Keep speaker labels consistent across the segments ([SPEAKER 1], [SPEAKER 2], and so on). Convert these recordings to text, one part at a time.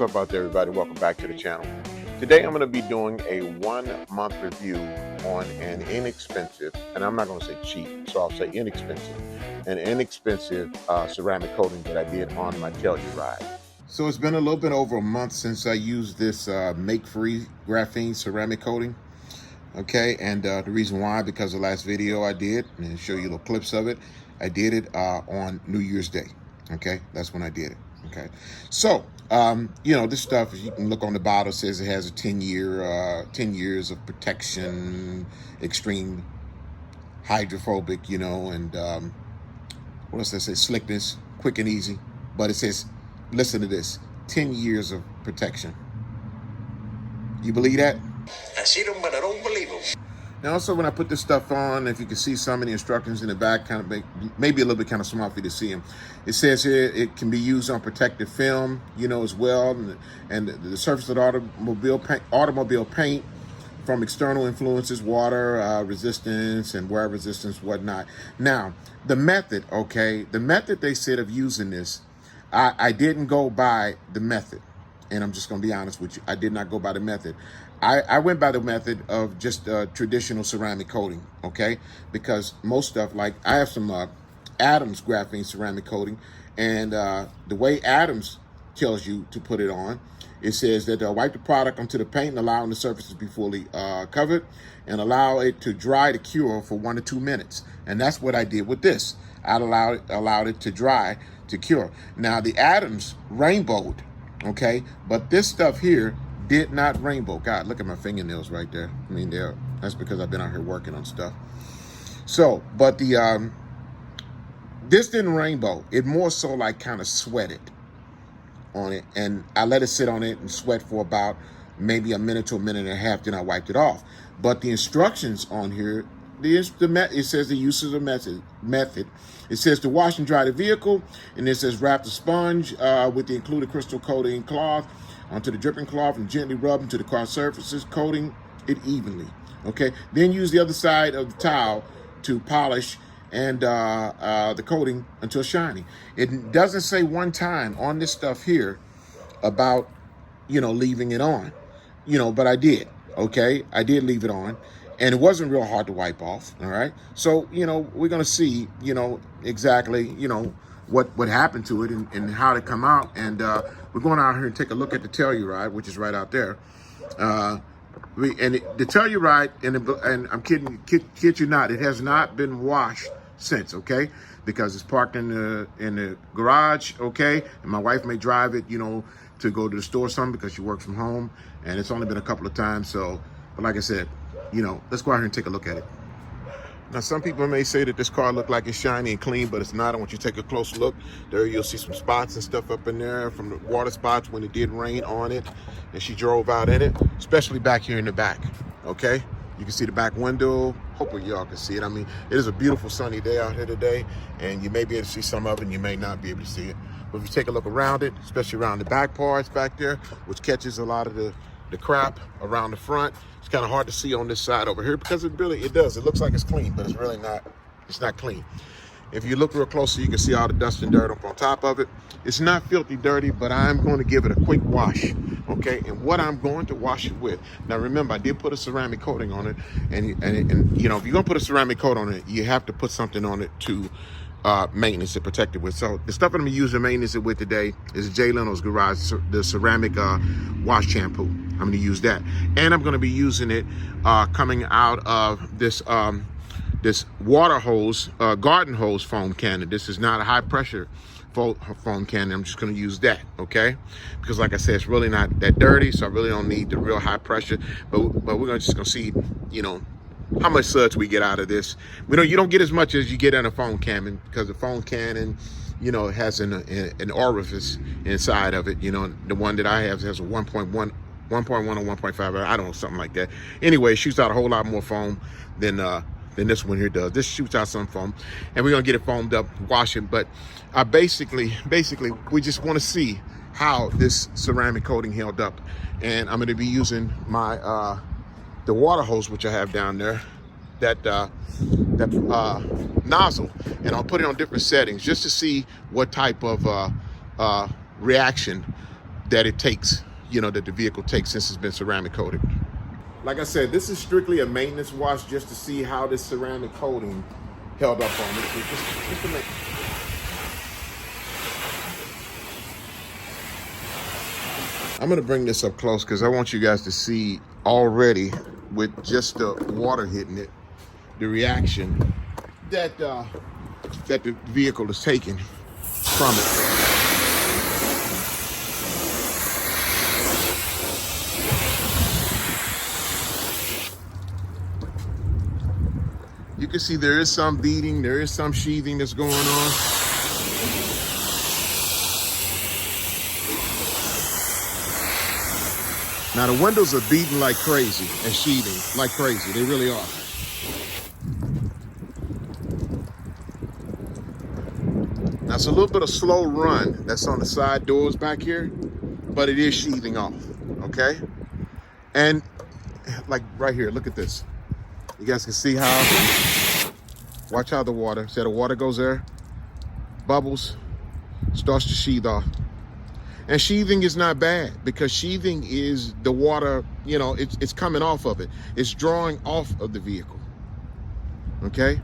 [SPEAKER 1] What's up out there, everybody? Welcome back to the channel. Today I'm going to be doing a 1-month review on an inexpensive, and I'm not going to say cheap, so I'll say inexpensive, ceramic coating that I did on my telluride. So it's been a little bit over a month since I used this make-free graphene ceramic coating. Okay, and the reason why, because the last video I did, and I'll show you little clips of it, I did it on New Year's Day. Okay, that's when I did it. Okay, so you know, this stuff, you can look on the bottle, says it has a 10 years of protection, extreme hydrophobic, you know, and what else does it say? Slickness, quick and easy. But it says, listen to this, 10 years of protection. You believe that?
[SPEAKER 2] I see them, but I don't believe them.
[SPEAKER 1] Now, also, when I put this stuff on, if you can see some of the instructions in the back, kind of maybe a little bit kind of small for you to see them. It says here it can be used on protective film, you know, as well, and the surface of the automobile paint from external influences, water resistance and wear resistance, whatnot. Now, the method, okay, the method they said of using this, I didn't go by the method. And I'm just going to be honest with you. I did not go by the method. I went by the method of just traditional ceramic coating, okay? Because most stuff, like I have some Adams graphene ceramic coating, and the way Adams tells you to put it on, it says that they'll wipe the product onto the paint and allowing the surface to be fully covered and allow it to dry to cure for 1 to 2 minutes. And that's what I did with this. I allowed it to dry to cure. Now, the Adams rainbowed. Okay, but this stuff here did not rainbow. God, look at my fingernails right there. I mean, that's because I've been out here working on stuff. So, but the this didn't rainbow. It more so like kind of sweated on it, and I let it sit on it and sweat for about maybe a minute to a minute and a half. Then I wiped it off. But the instructions on here, it says the use of the method. It says to wash and dry the vehicle, and it says wrap the sponge with the included crystal coating cloth onto the dripping cloth and gently rub into the car surfaces, coating it evenly. Okay, then use the other side of the towel to polish and the coating until shiny. It doesn't say one time on this stuff here about, you know, leaving it on, you know, but I did. Okay, I did leave it on. And it wasn't real hard to wipe off, all right? So, you know, we're going to see, you know, exactly, you know, what happened to it and how to come out. And we're going out here and take a look at the telluride, which is right out there. The telluride, and I'm kid you not, it has not been washed since, okay? Because it's parked in the garage, okay? And my wife may drive it, you know, to go to the store or something because she works from home. And it's only been a couple of times, so, but like I said, you know, let's go out here and take a look at it. Now, some people may say that this car looked like it's shiny and clean, but it's not. I want you to take a closer look. There you'll see some spots and stuff up in there from the water spots when it did rain on it and she drove out in it, especially back here in the back, okay? You can see the back window. Hopefully y'all can see it. I mean, it is a beautiful sunny day out here today, and you may be able to see some of it and you may not be able to see it. But if you take a look around it, especially around the back parts back there, which catches a lot of the crap around the front, it's kind of hard to see on this side over here because it does. It looks like it's clean, but it's really not. It's not clean. If you look real closely, you can see all the dust and dirt up on top of it. It's not filthy dirty, but I'm going to give it a quick wash, okay? And what I'm going to wash it with. Now, remember, I did put a ceramic coating on it, and you know, if you're going to put a ceramic coat on it, you have to put something on it to maintenance and protect it with. So the stuff I'm going to use to maintenance it with today is Jay Leno's Garage, the ceramic wash shampoo. I'm going to use that, and I'm going to be using it coming out of this this water hose, garden hose foam cannon. This is not a high pressure foam cannon. I'm just going to use that, okay? Because like I said, it's really not that dirty, so I really don't need the real high pressure. But we're just going to see, you know, how much suds we get out of this. You don't get as much as you get in a foam cannon, because the foam cannon, you know, has an orifice inside of it. You know, the one that I have has a 1.1 or 1.5, I don't know, something like that. Anyway, it shoots out a whole lot more foam than this one here does. This shoots out some foam, and we're gonna get it foamed up, wash it. But basically, we just want to see how this ceramic coating held up, and I'm gonna be using my the water hose, which I have down there, that nozzle, and I'll put it on different settings just to see what type of reaction that it takes, that the vehicle takes since it's been ceramic coated. Like I said, this is strictly a maintenance wash just to see how this ceramic coating held up on it. Just to make. I'm gonna bring this up close because I want you guys to see already with just the water hitting it, the reaction that that the vehicle is taking from it. You can see there is some beading, there is some sheathing that's going on. Now the windows are beating like crazy and sheathing like crazy. They really are. Now it's a little bit of slow run that's on the side doors back here, but it is sheathing off, okay? And like right here, look at this. You guys can see how, watch how the water, see how the water goes there, bubbles, starts to sheathe off. And sheathing is not bad because sheathing is the water, it's coming off of it. It's drawing off of the vehicle, okay?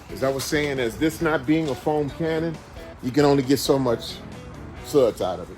[SPEAKER 1] As I was saying, as this not being a foam cannon, you can only get so much suds out of it.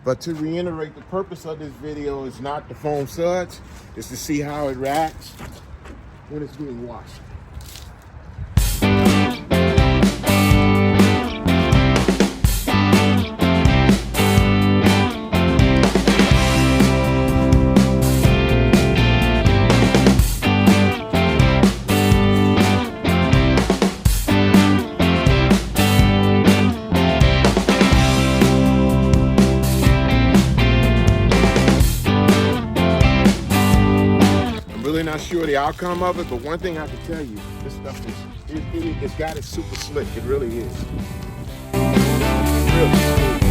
[SPEAKER 1] But to reiterate, the purpose of this video is not the foam suds, it's to see how it reacts when it's being washed. Not sure the outcome of it, but one thing I can tell you, this stuff it's got it super slick. It really is. Really smooth.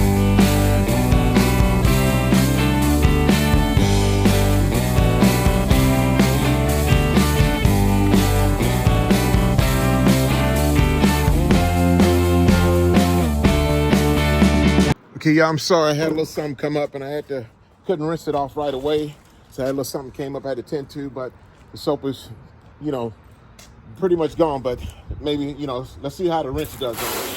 [SPEAKER 1] Okay, y'all, I'm sorry. I had a little something come up and couldn't rinse it off right away. So I had a little something came up I had to tend to, but the soap is, pretty much gone. But maybe, let's see how the rinse does on it.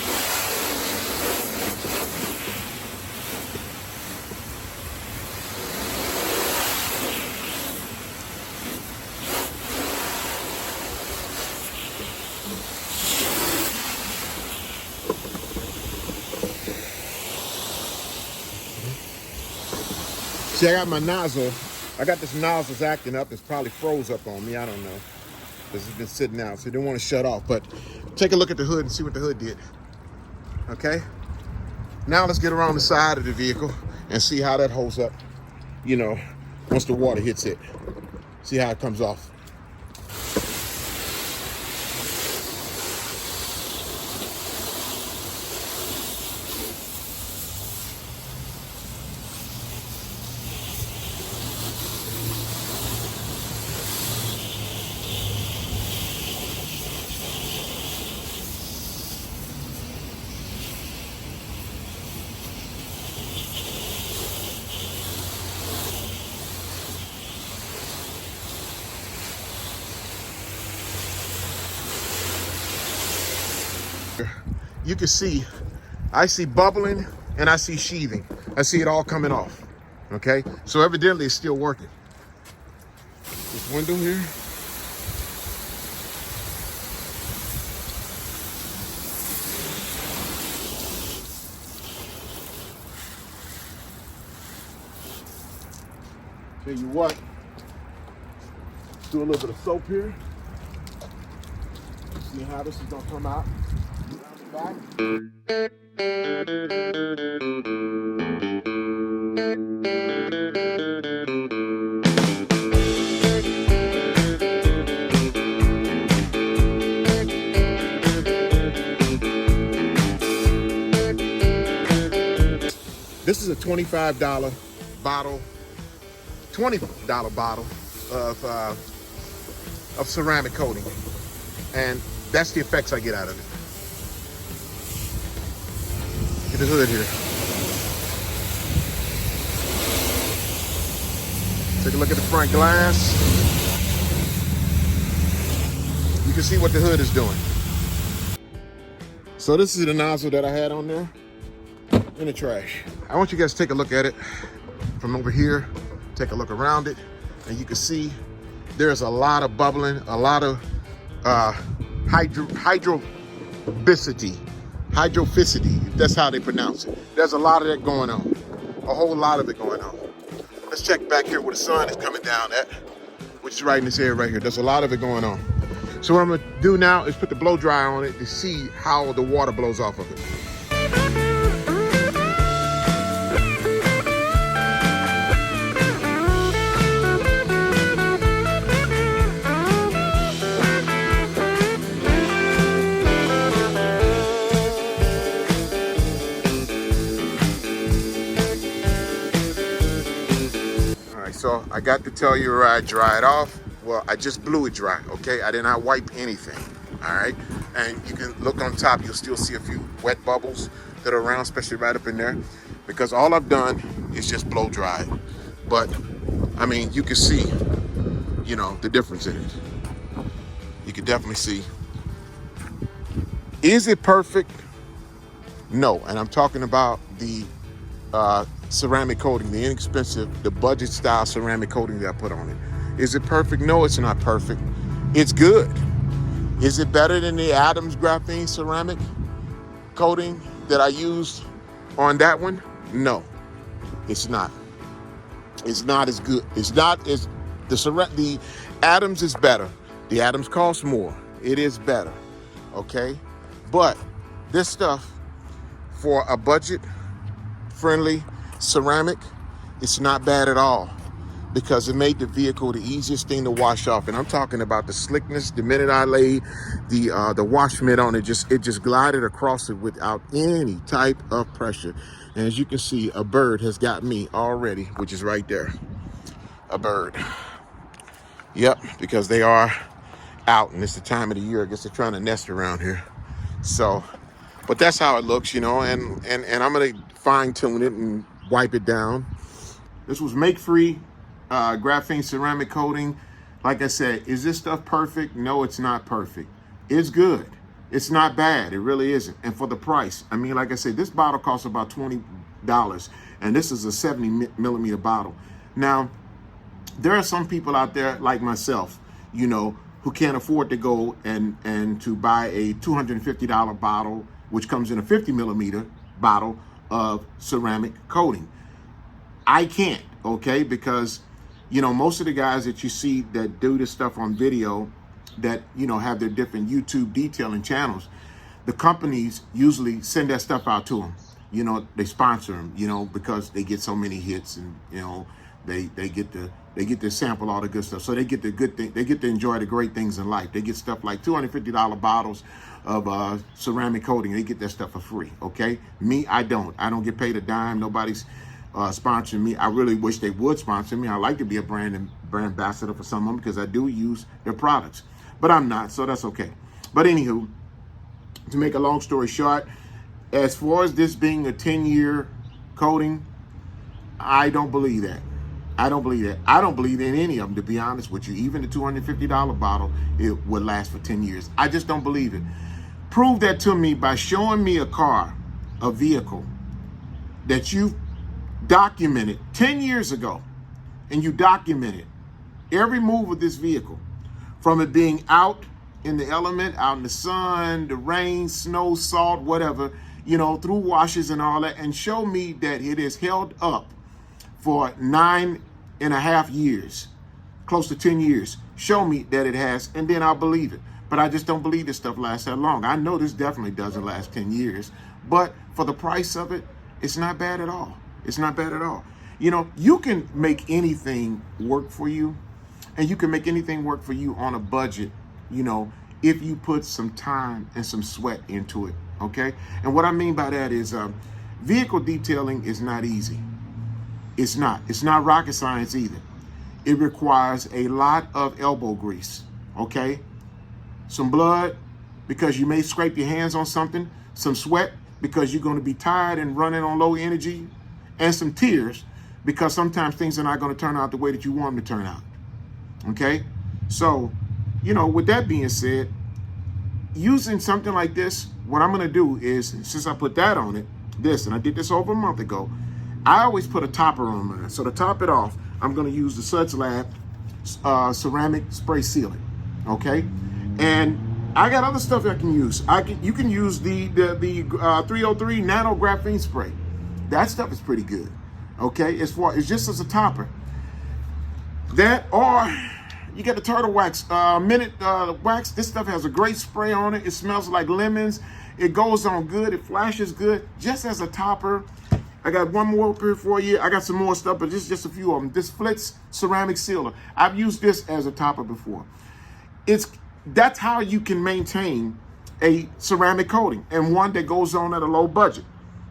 [SPEAKER 1] See, I got my nozzle. I got this nozzle's acting up. It's probably froze up on me. I don't know. Because it's been sitting out, so it didn't want to shut off. But take a look at the hood and see what the hood did. Okay? Now let's get around the side of the vehicle and see how that holds up, once the water hits it. See how it comes off. You can see, I see bubbling and I see sheathing. I see it all coming off, okay? So evidently it's still working. This window here. Tell you what, let's do a little bit of soap here. See how this is gonna come out. Back. This is a $25 bottle, $20 bottle of ceramic coating. And that's the effects I get out of it. Get the hood here. Take a look at the front glass. You can see what the hood is doing. So this is the nozzle that I had on there in the trash. I want you guys to take a look at it from over here. Take a look around it, and you can see there's a lot of bubbling, a lot of hydrophobicity, if that's how they pronounce it. There's a lot of that going on, a whole lot of it going on. Let's check back here where the sun is coming down at, which is right in this area right here. There's a lot of it going on. So what I'm gonna do now is put the blow dryer on it to see how the water blows off of it. So I got the telluride dried off. Well, I just blew it dry, okay? I did not wipe anything, all right? And you can look on top, you'll still see a few wet bubbles that are around, especially right up in there, because all I've done is just blow dry it. But, I mean, you can see, you know, the difference in it. You can definitely see. Is it perfect? No, and I'm talking about the ceramic coating, the inexpensive, the budget style ceramic coating that I put on it. Is it perfect? No, it's not perfect. It's good. Is it better than the Adams graphene ceramic coating that I used on that one? No, it's not. It's not as good. It's not as, the Adams is better. The Adams costs more. It is better, okay? But this stuff for a budget friendly ceramic, it's not bad at all, because it made the vehicle the easiest thing to wash off. And I'm talking about the slickness. The minute I laid the wash mitt on it, it just glided across it without any type of pressure. And as you can see, a bird has got me already, which is right there, a bird. Yep, because they are out, and it's the time of the year. I guess they're trying to nest around here. So, but that's how it looks, you know, and I'm gonna fine tune it and wipe it down. This was make-free graphene ceramic coating. Like I said, is this stuff perfect? No, it's not perfect. It's good. It's not bad. It really isn't. And for the price, I mean, like I said, this bottle costs about $20, and this is a 70 millimeter bottle. Now, there are some people out there like myself, you know, who can't afford to go and to buy a $250 bottle, which comes in a 50 millimeter bottle of ceramic coating. I can't, okay, because, you know, most of the guys that you see that do this stuff on video, that, you know, have their different YouTube detailing channels, the companies usually send that stuff out to them. You know, they sponsor them, you know, because they get so many hits, and, you know, they get to sample all the good stuff. So they get the good thing, they get to enjoy the great things in life. They get stuff like $250 bottles of ceramic coating. They get that stuff for free, okay? Me, I don't get paid a dime. Nobody's sponsoring me. I really wish they would sponsor me. I like to be a brand ambassador for someone, because I do use their products, but I'm not, so that's okay. But anywho, to make a long story short, as far as this being a 10-year coating, I don't believe that. I don't believe that. I don't believe in any of them, to be honest with you. Even the $250 bottle, it would last for 10 years. I just don't believe it. Prove that to me by showing me a car, a vehicle, that you documented 10 years ago, and you documented every move of this vehicle, from it being out in the element, out in the sun, the rain, snow, salt, whatever, you know, through washes and all that, and show me that it is held up for 9.5 years, close to 10 years. Show me that it has, and then I'll believe it. But I just don't believe this stuff lasts that long. I know this definitely doesn't last 10 years, but for the price of it, it's not bad at all. It's not bad at all. You know, you can make anything work for you, and you can make anything work for you on a budget, you know, if you put some time and some sweat into it, okay? And what I mean by that is, Vehicle detailing is not easy. It's not. It's not rocket science either. It requires a lot of elbow grease, okay? Some blood, because you may scrape your hands on something. Some sweat, because you're going to be tired and running on low energy. And some tears, because sometimes things are not going to turn out the way that you want them to turn out, okay? So, with that being said, using something like this, what I'm going to do is, since I put that on it, and I did this over a month ago, I always put a topper on mine. So to top it off, I'm going to use the Suds Lab ceramic spray sealant, okay? And I got other stuff I can use. You can use the 303 nano graphene spray. That stuff is pretty good, okay? It's just as a topper. That, or you get the turtle wax, minute wax. This stuff has a great spray on it. It smells like lemons. It goes on good. It flashes good. Just as a topper. I got one more up here for you. I got some more stuff, but just a few of them. This Flitz ceramic sealer. I've used this as a topper before. That's how you can maintain a ceramic coating, and one that goes on at a low budget,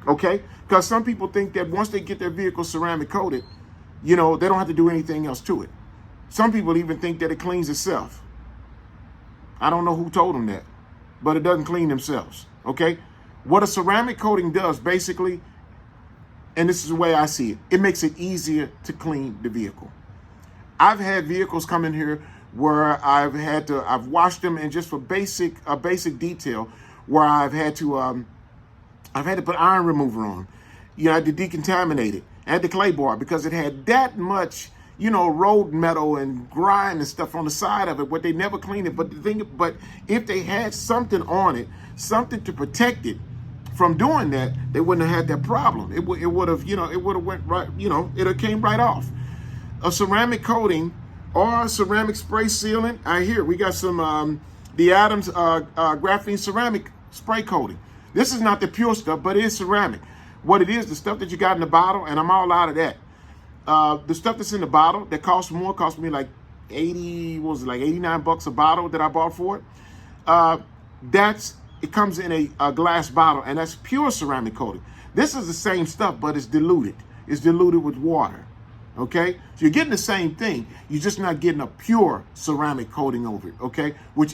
[SPEAKER 1] okay? Because some people think that once they get their vehicle ceramic coated, they don't have to do anything else to it. Some people even think that it cleans itself. I don't know who told them that, but it doesn't clean themselves, okay? What a ceramic coating does, basically, and this is the way I see it, it makes it easier to clean the vehicle. I've had vehicles come in here where I've washed them, and just for basic detail, where I've had to put iron remover on. I had to decontaminate it. I had to clay bar because it had that much, road metal and grime and stuff on the side of it, but they never cleaned it. But if they had something on it, something to protect it from doing that, they wouldn't have had that problem. It would have went right, it came right off. A ceramic coating or ceramic spray sealant. We got some the Adams Graphene Ceramic Spray Coating. This is not the pure stuff, but it is ceramic. What it is, the stuff that you got in the bottle, and I'm all out of that. The stuff that's in the bottle that cost me like 89 bucks a bottle that I bought for it. It comes in a glass bottle, and that's pure ceramic coating. This is the same stuff, but it's diluted. It's diluted with water. Okay, so you're getting the same thing. You're just not getting a pure ceramic coating over it. Okay, when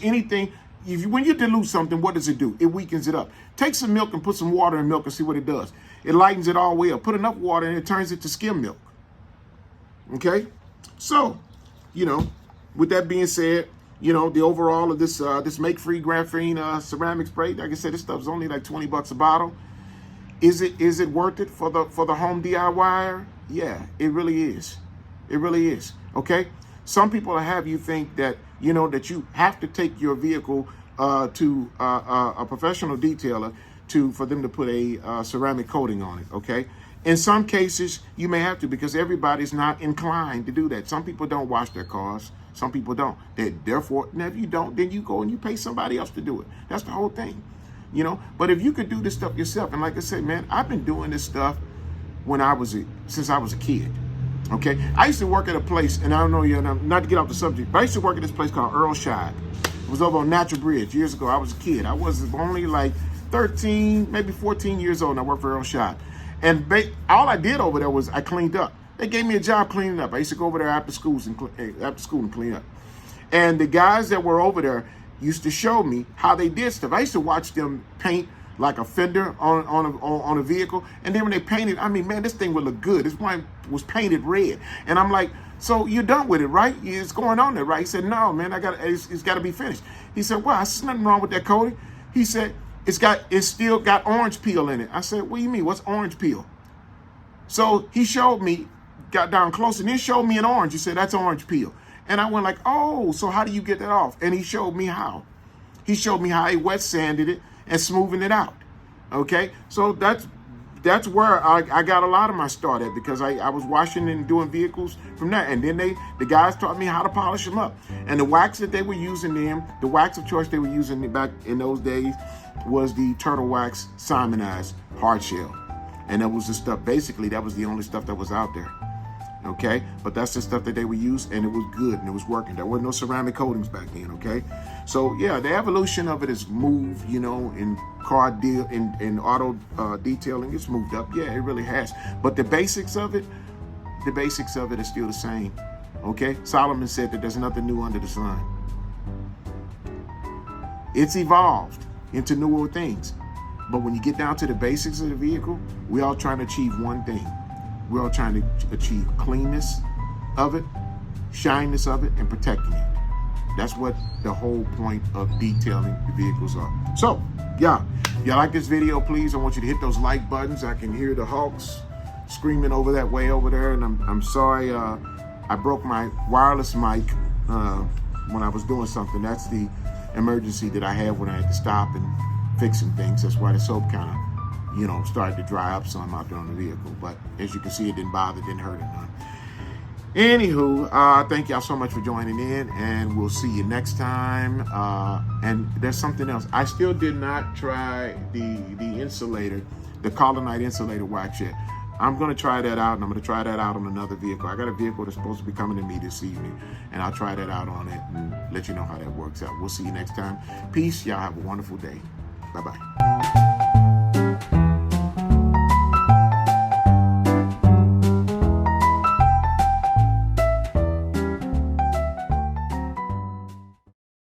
[SPEAKER 1] you dilute something, what does it do? It weakens it up. Take some milk and put some water in milk and see what it does. It lightens it all the way up. Put enough water and it turns it to skim milk. Okay, so with that being said, the overall of this make-free graphene ceramic spray, like I said, this stuff's only like 20 bucks a bottle. Is it worth it for the home DIYer? Yeah, it really is. It really is. Okay. Some people have you think that that you have to take your vehicle to a professional detailer for them to put a ceramic coating on it. Okay. In some cases, you may have to, because everybody's not inclined to do that. Some people don't wash their cars. Some people don't. Therefore, now if you don't, then you go and you pay somebody else to do it. That's the whole thing. But if you could do this stuff yourself, and like I said, man, I've been doing this stuff since I was a kid. Okay, I used to work at a place, and I don't know, not to get off the subject, but I used to work at this place called Earl Shide. It was over on Natural Bridge years ago. I was a kid. I was only like 13, maybe 14 years old, and I worked for Earl Shide. And all I did over there was I cleaned up. They gave me a job cleaning up. I used to go over there after school and clean up. And the guys that were over there used to show me how they did stuff. I used to watch them paint like a fender on a vehicle, and then when they painted, I mean, man, this thing would look good. This one was painted red, and I'm like, so you're done with it, right? It's going on there, right? He said, no, man, it's got to be finished. He said, well, there's nothing wrong with that coating. He said, it's still got orange peel in it. I said, what do you mean? What's orange peel? So he showed me, got down close, and then showed me an orange. He said, that's orange peel. And I went like, oh, so how do you get that off? And he showed me how. He showed me how he wet sanded it and smoothing it out. Okay, so that's where I got a lot of my start at, because I was washing and doing vehicles from there. And then the guys taught me how to polish them up. And the wax that they were using the wax of choice they were using back in those days was the turtle wax Simonized hard shell. And that was the stuff, basically, that was the only stuff that was out there. Okay, but that's the stuff that they would use, and it was good and it was working. There were no ceramic coatings back then. Okay, so yeah, the evolution of it has moved, you know, in car deal in auto detailing, it's moved up. Yeah, it really has. But the basics of it is still the same. Okay, Solomon said that there's nothing new under the sun. It's evolved into newer things, but when you get down to the basics of the vehicle, we're all trying to achieve one thing. We're all trying to achieve cleanness of it, shininess of it, and protecting it. That's what the whole point of detailing the vehicles are. So, yeah, if you like this video, please, I want you to hit those like buttons. I can hear the Hawks screaming over that way over there, and I'm sorry I broke my wireless mic when I was doing something. That's the emergency that I had when I had to stop and fix some things. That's why the soap kind of, you know, started to dry up some out there on the vehicle. But as you can see, it didn't bother, didn't hurt it none. Anywho, thank y'all so much for joining in, and we'll see you next time. And there's something else. I still did not try the insulator, the Colonite insulator wax yet. I'm going to try that out, and I'm going to try that out on another vehicle. I got a vehicle that's supposed to be coming to me this evening, and I'll try that out on it and let you know how that works out. We'll see you next time. Peace. Y'all have a wonderful day. Bye-bye.